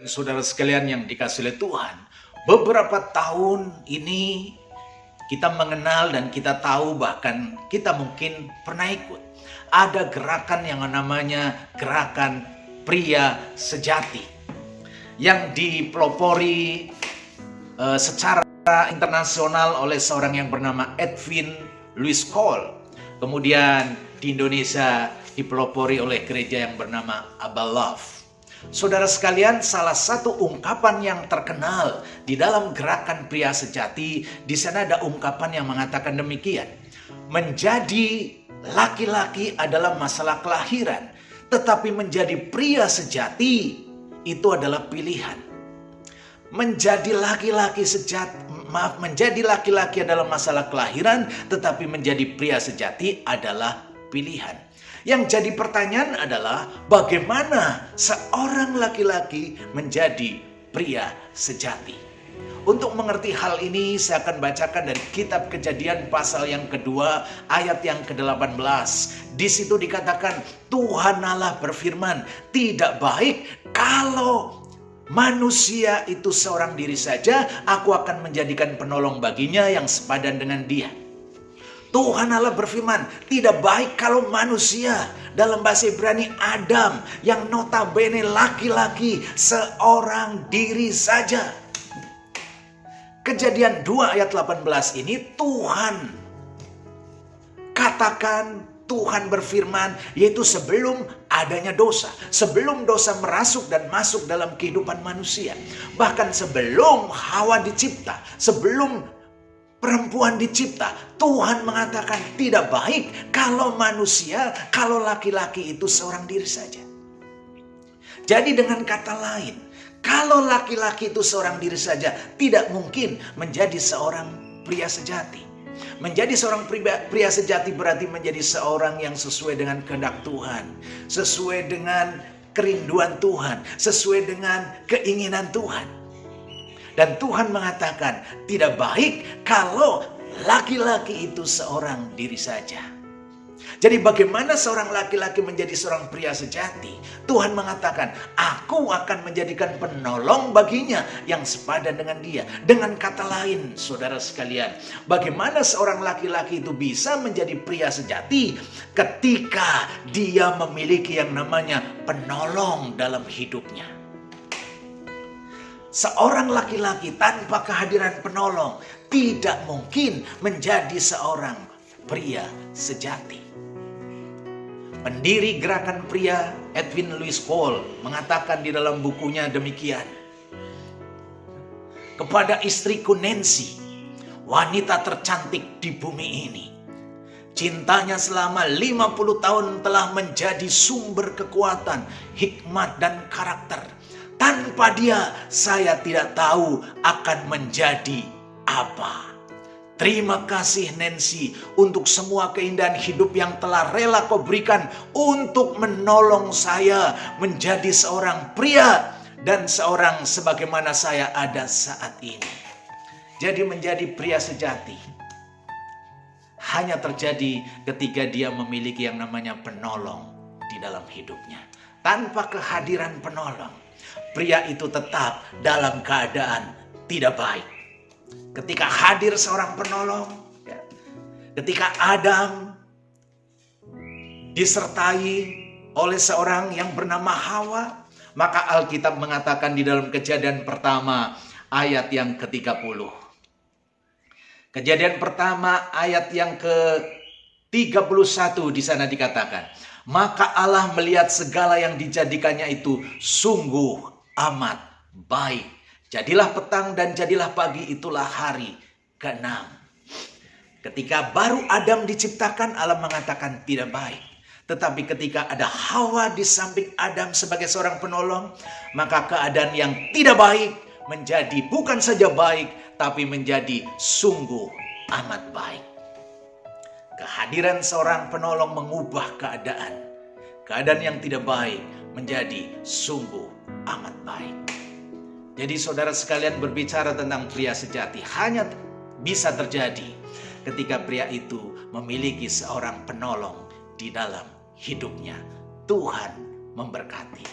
Saudara sekalian yang dikasih oleh Tuhan, beberapa tahun ini kita mengenal dan kita tahu, bahkan kita mungkin pernah ikut. Ada gerakan yang namanya gerakan pria sejati yang dipelopori secara internasional oleh seorang yang bernama Edwin Louis Cole. Kemudian di Indonesia dipelopori oleh gereja yang bernama Abba Love. Saudara sekalian, salah satu ungkapan yang terkenal di dalam gerakan pria sejati, di sana ada ungkapan yang mengatakan demikian. Menjadi laki-laki adalah masalah kelahiran, tetapi menjadi pria sejati itu adalah pilihan. Menjadi laki-laki adalah masalah kelahiran, tetapi menjadi pria sejati adalah pilihan. Yang jadi pertanyaan adalah bagaimana seorang laki-laki menjadi pria sejati. Untuk mengerti hal ini, saya akan bacakan dari kitab Kejadian pasal yang kedua ayat yang ke-18. Di situ dikatakan, Tuhan Allah berfirman, tidak baik kalau manusia itu seorang diri saja, aku akan menjadikan penolong baginya yang sepadan dengan dia. Tuhan Allah berfirman, tidak baik kalau manusia, dalam bahasa Ibrani Adam, yang notabene laki-laki, seorang diri saja. Kejadian 2 ayat 18 ini Tuhan katakan, Tuhan berfirman, yaitu sebelum adanya dosa, sebelum dosa merasuk dan masuk dalam kehidupan manusia. Bahkan sebelum Hawa dicipta, sebelum perempuan dicipta, Tuhan mengatakan tidak baik kalau manusia, kalau laki-laki itu seorang diri saja. Jadi dengan kata lain, kalau laki-laki itu seorang diri saja, tidak mungkin menjadi seorang pria sejati. Menjadi seorang pria sejati berarti menjadi seorang yang sesuai dengan kehendak Tuhan, sesuai dengan kerinduan Tuhan, sesuai dengan keinginan Tuhan. Dan Tuhan mengatakan tidak baik kalau laki-laki itu seorang diri saja. Jadi bagaimana seorang laki-laki menjadi seorang pria sejati? Tuhan mengatakan, aku akan menjadikan penolong baginya yang sepadan dengan dia. Dengan kata lain, saudara sekalian, bagaimana seorang laki-laki itu bisa menjadi pria sejati ketika dia memiliki yang namanya penolong dalam hidupnya. Seorang laki-laki tanpa kehadiran penolong tidak mungkin menjadi seorang pria sejati. Pendiri gerakan pria Edwin Louis Cole mengatakan di dalam bukunya demikian. Kepada istriku Nancy, wanita tercantik di bumi ini, cintanya selama 50 tahun telah menjadi sumber kekuatan, hikmat dan karakter. Tanpa dia, saya tidak tahu akan menjadi apa. Terima kasih Nancy untuk semua keindahan hidup yang telah rela kau berikan untuk menolong saya menjadi seorang pria dan seorang sebagaimana saya ada saat ini. Jadi menjadi pria sejati hanya terjadi ketika dia memiliki yang namanya penolong di dalam hidupnya. Tanpa kehadiran penolong, pria itu tetap dalam keadaan tidak baik. Ketika hadir seorang penolong, ketika Adam disertai oleh seorang yang bernama Hawa, maka Alkitab mengatakan di dalam Kejadian pertama ayat yang ke-30. Kejadian pertama ayat yang ke-31 di sana dikatakan, maka Allah melihat segala yang dijadikannya itu sungguh amat baik. Jadilah petang dan jadilah pagi, itulah hari ke-6. Ketika baru Adam diciptakan, Allah mengatakan tidak baik. Tetapi ketika ada Hawa di samping Adam sebagai seorang penolong, maka keadaan yang tidak baik menjadi bukan saja baik, tapi menjadi sungguh amat baik. Kehadiran seorang penolong mengubah keadaan. Keadaan yang tidak baik menjadi sungguh amat baik. Jadi saudara sekalian, berbicara tentang pria sejati hanya bisa terjadi ketika pria itu memiliki seorang penolong di dalam hidupnya. Tuhan memberkati.